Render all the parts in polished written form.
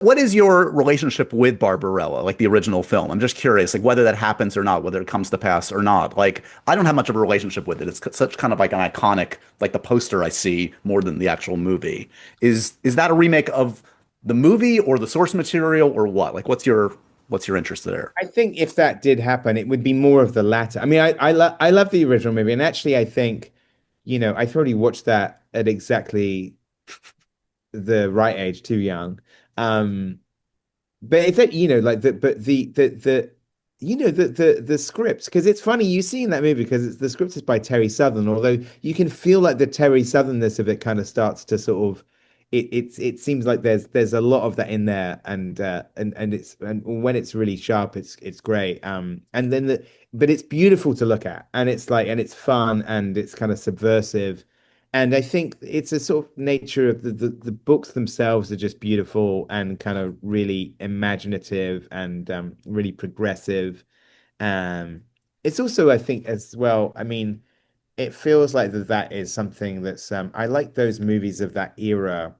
What is your relationship with Barbarella, like the original film? I'm just curious, like whether that happens or not, whether it comes to pass or not. Like, I don't have much of a relationship with it. It's such kind of like an iconic, like the poster I see more than the actual movie. Is that a remake of the movie or the source material or what? Like, what's your interest there? I think if that did happen, it would be more of the latter. I mean, I love the original movie, and actually, I think, I thoroughly watched that at exactly the right age, too young. Um, but it's that, like the script, because it's funny you see in that movie because the script is by Terry Southern, although you can feel like the Terry Southernness of it kind of starts to sort of it seems like there's a lot of that in there, and when it's really sharp, it's great. And then but it's beautiful to look at, and it's fun, and it's kind of subversive. And I think it's a sort of nature of the books themselves are just beautiful and kind of really imaginative and really progressive. Um, it's also, I think, as well, I mean, it feels like that is something that's I like those movies of that era,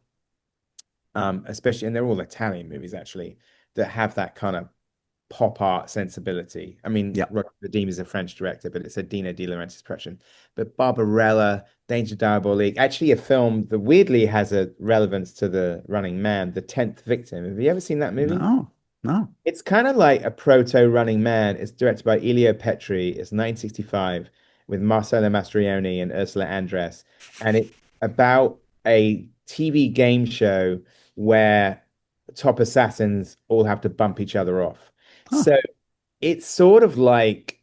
especially, and they're all Italian movies actually, that have that kind of pop art sensibility. I mean, Yeah. Roger Vadim is a French director, but it's a Dino De Laurentiis production. But Barbarella, Danger Diabolique, actually a film that weirdly has a relevance to The Running Man, The Tenth Victim. Have you ever seen that movie? No, no. It's kind of like a proto Running Man. It's directed by Elio Petri. It's 1965 with Marcello Mastroianni and Ursula Andress. And it's about a TV game show where top assassins all have to bump each other off. Huh. So it's sort of like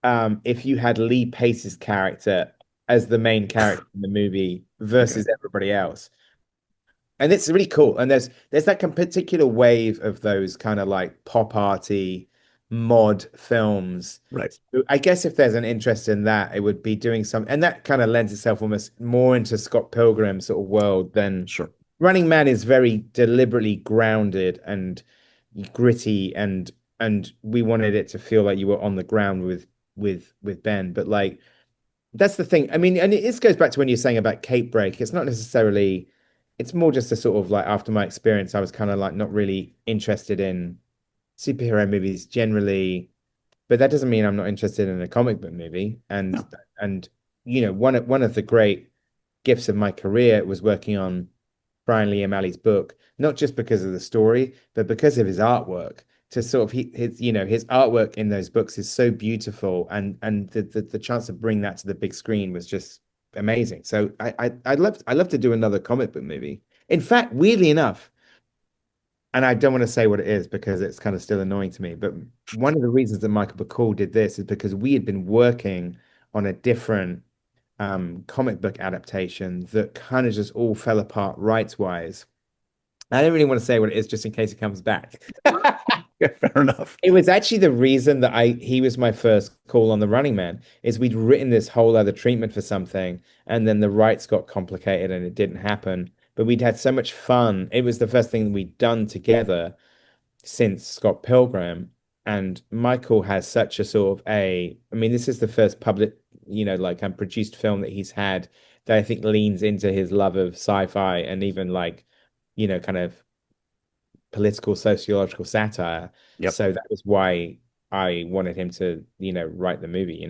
if you had Lee Pace's character as the main character in the movie Okay. versus everybody else. And it's really cool. And there's that particular wave of those kind of like pop arty mod films. Right. So I guess if there's an interest in that, it would be doing some, and that kind of lends itself almost more into Scott Pilgrim sort of world than Sure. Running Man is very deliberately grounded and gritty, and we wanted it to feel like you were on the ground with Ben. But like that's the thing. I mean, and it goes back to when you're saying about Cape Break. It's not necessarily, it's more just a sort of like after my experience, I was kind of like not really interested in superhero movies generally, but that doesn't mean I'm not interested in a comic book movie. Yeah. And one of the great gifts of my career was working on Brian Lee O'Malley's book, not just because of the story, but because of his artwork. To sort of his artwork in those books is so beautiful, and the chance to bring that to the big screen was just amazing. So I'd love to do another comic book movie. In fact, weirdly enough, and I don't want to say what it is because it's kind of still annoying to me, but one of the reasons that Michael Bacall did this is because we had been working on a different comic book adaptation that kind of just all fell apart rights wise. I don't really want to say what it is just in case it comes back. Yeah, fair enough. It was actually the reason that he was my first call on the Running Man is we'd written this whole other treatment for something and then the rights got complicated and it didn't happen. But we'd had so much fun. It was the first thing we'd done together since Scott Pilgrim. And Michael has such a sort of I mean, this is the first public, like produced film that he's had that I think leans into his love of sci-fi and even like, kind of political sociological satire. Yep. So that was why I wanted him to, write the movie,